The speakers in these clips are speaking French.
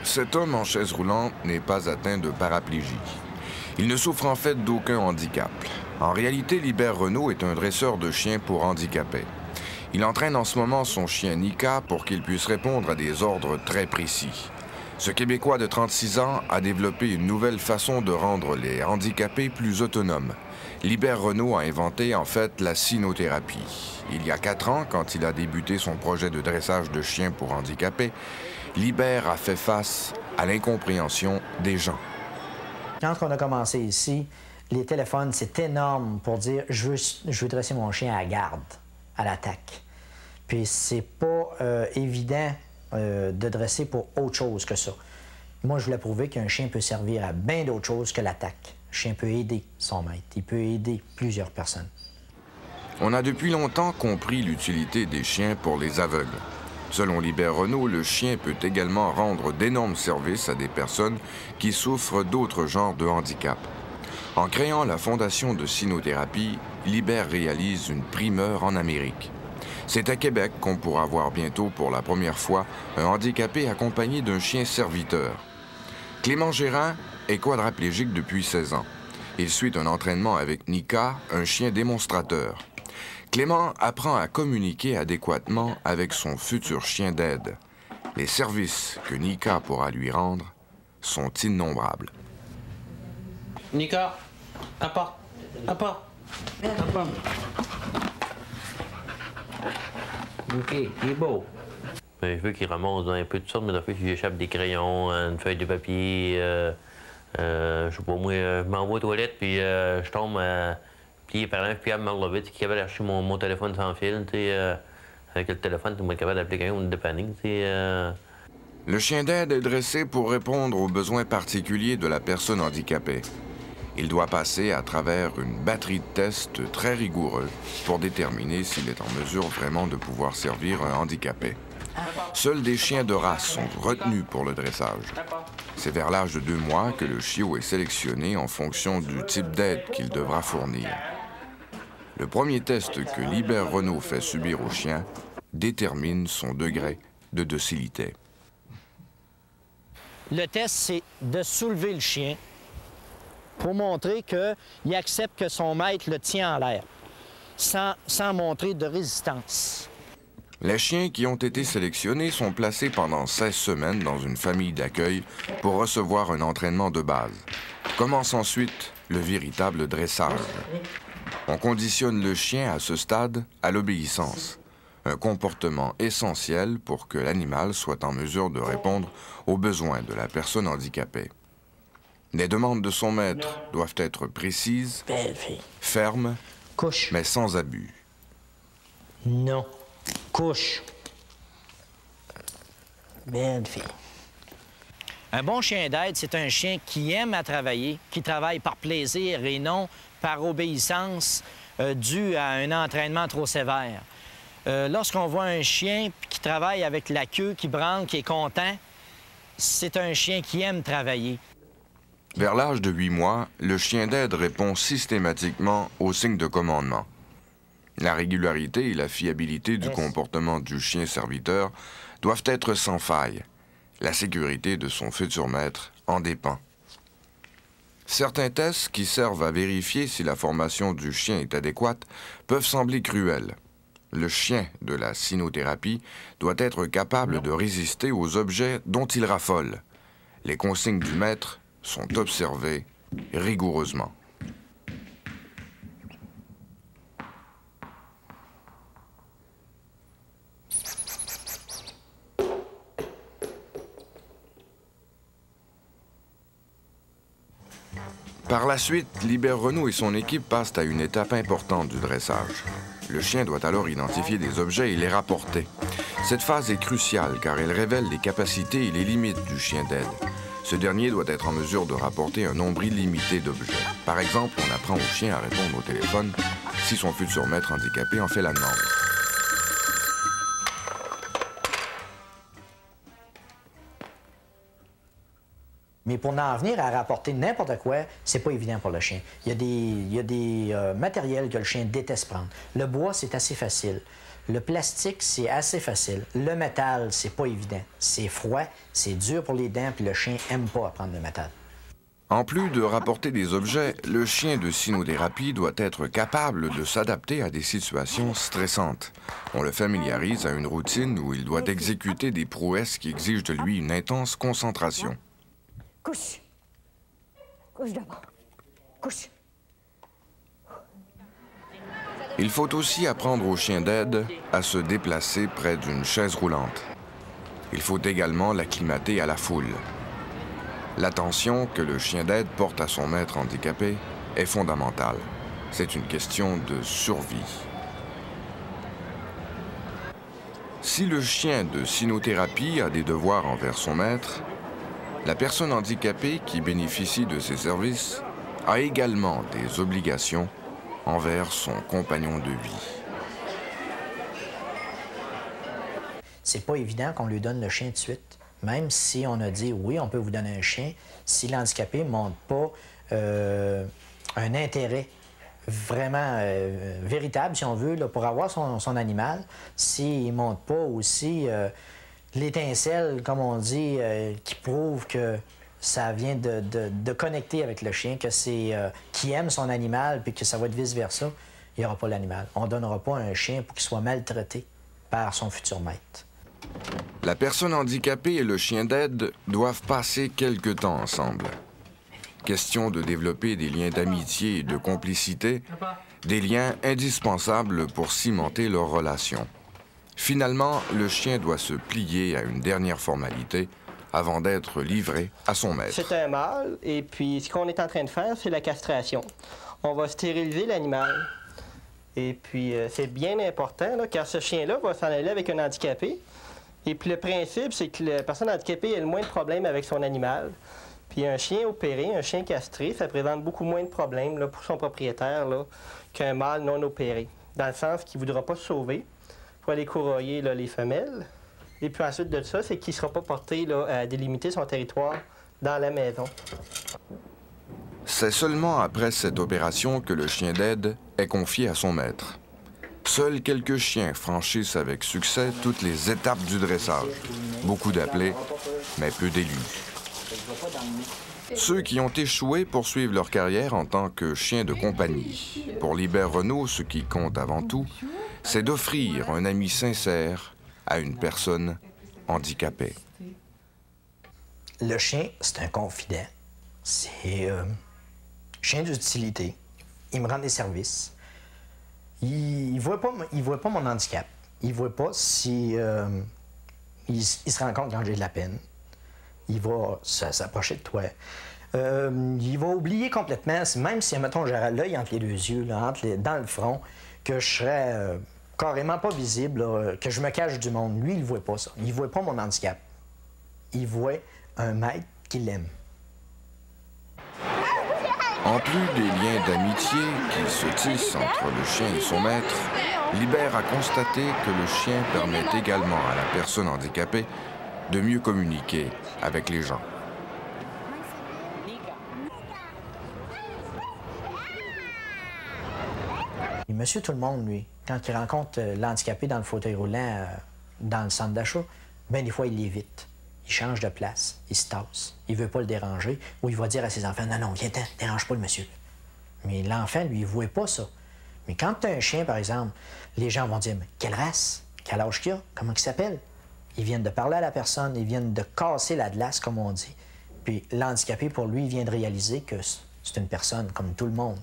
Cet homme en chaise roulante n'est pas atteint de paraplégie. Il ne souffre en fait d'aucun handicap. En réalité, Libert Renault est un dresseur de chiens pour handicapés. Il entraîne en ce moment son chien Nika pour qu'il puisse répondre à des ordres très précis. Ce Québécois de 36 ans a développé une nouvelle façon de rendre les handicapés plus autonomes. Libert Renault a inventé en fait la cynothérapie. Il y a 4 ans, quand il a débuté son projet de dressage de chiens pour handicapés, Libert a fait face à l'incompréhension des gens. Quand on a commencé ici, les téléphones, c'est énorme pour dire je veux dresser mon chien à la garde, à l'attaque. Puis c'est pas évident de dresser pour autre chose que ça. Moi, je voulais prouver qu'un chien peut servir à bien d'autres choses que l'attaque. Le chien peut aider son maître, il peut aider plusieurs personnes. On a depuis longtemps compris l'utilité des chiens pour les aveugles. Selon Libert Renault, le chien peut également rendre d'énormes services à des personnes qui souffrent d'autres genres de handicap. En créant la fondation de cynothérapie, Libert réalise une primeur en Amérique. C'est à Québec qu'on pourra voir bientôt pour la première fois un handicapé accompagné d'un chien serviteur. Clément Gérin est quadraplégique depuis 16 ans. Il suit un entraînement avec Nika, un chien démonstrateur. Clément apprend à communiquer adéquatement avec son futur chien d'aide. Les services que Nika pourra lui rendre sont innombrables. Nika, apporte. OK, il est beau. Je veux qu'il ramasse un peu de sorte, mais d'affaires, j'échappe des crayons, une feuille de papier, je sais pas, moi, je m'envoie aux toilettes, puis je tombe pied par là, puis à Marlovitz, qui est capable d'acheter mon téléphone sans fil, tu sais, avec le téléphone, tu es capable d'appeler quelqu'un ou de dépanner, tu sais. Le chien d'aide est dressé pour répondre aux besoins particuliers de la personne handicapée. Il doit passer à travers une batterie de tests très rigoureux pour déterminer s'il est en mesure vraiment de pouvoir servir un handicapé. Seuls des chiens de race sont retenus pour le dressage. C'est vers l'âge de 2 mois que le chiot est sélectionné en fonction du type d'aide qu'il devra fournir. Le premier test que Libert Renault fait subir au chien détermine son degré de docilité. Le test, c'est de soulever le chien pour montrer qu'il accepte que son maître le tient en l'air, sans montrer de résistance. Les chiens qui ont été sélectionnés sont placés pendant 16 semaines dans une famille d'accueil pour recevoir un entraînement de base. Commence ensuite le véritable dressage. On conditionne le chien à ce stade à l'obéissance, un comportement essentiel pour que l'animal soit en mesure de répondre aux besoins de la personne handicapée. Les demandes de son maître doivent être précises, fermes, mais sans abus. Non. Couche. Belle fille. Un bon chien d'aide, c'est un chien qui aime à travailler, qui travaille par plaisir et non par obéissance due à un entraînement trop sévère. Lorsqu'on voit un chien qui travaille avec la queue, qui branle, qui est content, c'est un chien qui aime travailler. Vers l'âge de 8 mois, le chien d'aide répond systématiquement aux signes de commandement. La régularité et la fiabilité du comportement du chien serviteur doivent être sans faille. La sécurité de son futur maître en dépend. Certains tests qui servent à vérifier si la formation du chien est adéquate peuvent sembler cruels. Le chien de la cynothérapie doit être capable de résister aux objets dont il raffole. Les consignes du maître sont observées rigoureusement. Par la suite, Libert Renault et son équipe passent à une étape importante du dressage. Le chien doit alors identifier des objets et les rapporter. Cette phase est cruciale car elle révèle les capacités et les limites du chien d'aide. Ce dernier doit être en mesure de rapporter un nombre illimité d'objets. Par exemple, on apprend au chien à répondre au téléphone si son futur maître handicapé en fait la demande. Mais pour en venir à rapporter n'importe quoi, c'est pas évident pour le chien. Il y a des matériels que le chien déteste prendre. Le bois, c'est assez facile. Le plastique, c'est assez facile. Le métal, c'est pas évident. C'est froid, c'est dur pour les dents, puis le chien aime pas prendre le métal. En plus de rapporter des objets, le chien de cynothérapie doit être capable de s'adapter à des situations stressantes. On le familiarise à une routine où il doit exécuter des prouesses qui exigent de lui une intense concentration. Couche. Couche d'abord. Couche. Il faut aussi apprendre au chien d'aide à se déplacer près d'une chaise roulante. Il faut également l'acclimater à la foule. L'attention que le chien d'aide porte à son maître handicapé est fondamentale. C'est une question de survie. Si le chien de cynothérapie a des devoirs envers son maître, la personne handicapée qui bénéficie de ses services a également des obligations envers son compagnon de vie. C'est pas évident qu'on lui donne le chien de suite. Même si on a dit, oui, on peut vous donner un chien, si l'handicapé ne montre pas un intérêt vraiment véritable, si on veut, là, pour avoir son animal, s'il ne montre pas aussi l'étincelle, comme on dit, qui prouve que ça vient de connecter avec le chien, que c'est qu'il aime son animal, puis que ça va être vice-versa, il n'y aura pas l'animal. On ne donnera pas un chien pour qu'il soit maltraité par son futur maître. La personne handicapée et le chien d'aide doivent passer quelque temps ensemble. Question de développer des liens d'amitié et de complicité, des liens indispensables pour cimenter leur relation. Finalement, le chien doit se plier à une dernière formalité avant d'être livré à son maître. C'est un mâle, et puis ce qu'on est en train de faire, c'est la castration. On va stériliser l'animal. Et puis, c'est bien important, là, car ce chien-là va s'en aller avec un handicapé. Et puis, le principe, c'est que la personne handicapée a le moins de problèmes avec son animal. Puis, un chien opéré, un chien castré, ça présente beaucoup moins de problèmes là, pour son propriétaire là, qu'un mâle non opéré. Dans le sens qu'il ne voudra pas se sauver pour aller courroyer là, les femelles. Et puis, ensuite de ça, c'est qu'il ne sera pas porté là, à délimiter son territoire dans la maison. C'est seulement après cette opération que le chien d'aide est confié à son maître. Seuls quelques chiens franchissent avec succès toutes les étapes du dressage. Beaucoup d'appelés, mais peu d'élus. Ceux qui ont échoué poursuivent leur carrière en tant que chiens de compagnie. Pour Libert Renault, ce qui compte avant tout, c'est d'offrir un ami sincère à une personne handicapée. Le chien, c'est un confident. C'est chien d'utilité. Il me rend des services. Il voit pas mon handicap. Il voit pas si il se rend compte quand j'ai de la peine. Il va s'approcher de toi. Il va oublier complètement, même si, mettons, j'aurais l'œil entre les deux yeux, là, dans le front, que je serais carrément pas visible, là, que je me cache du monde. Lui, il voit pas ça. Il voit pas mon handicap. Il voit un maître qui l'aime. En plus des liens d'amitié qui se tissent entre le chien et son maître, Libert a constaté que le chien permet également à la personne handicapée de mieux communiquer avec les gens. Et monsieur tout le monde, lui, quand il rencontre l'handicapé dans le fauteuil roulant dans le centre d'achat, bien des fois, il l'évite. Il change de place, il se tasse, il veut pas le déranger, ou il va dire à ses enfants, non, non, viens-t'en, dérange pas le monsieur. Mais l'enfant, lui, il voit pas ça. Mais quand tu as un chien, par exemple, les gens vont dire, mais quelle race, quel âge qu'il a, comment il s'appelle? Ils viennent de parler à la personne, ils viennent de casser la glace, comme on dit. Puis l'handicapé, pour lui, il vient de réaliser que c'est une personne comme tout le monde.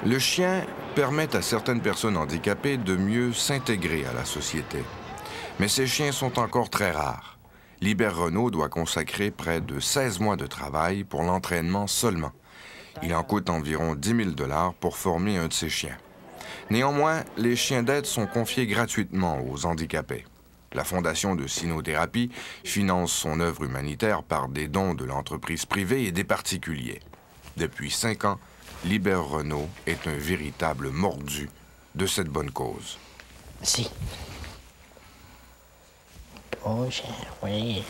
Le chien permet à certaines personnes handicapées de mieux s'intégrer à la société. Mais ces chiens sont encore très rares. Libert Renault doit consacrer près de 16 mois de travail pour l'entraînement seulement. Il en coûte environ 10 000 $ pour former un de ses chiens. Néanmoins, les chiens d'aide sont confiés gratuitement aux handicapés. La Fondation de cynothérapie finance son œuvre humanitaire par des dons de l'entreprise privée et des particuliers. Depuis 5 ans, Libert Renault est un véritable mordu de cette bonne cause. Si. Oh, oui.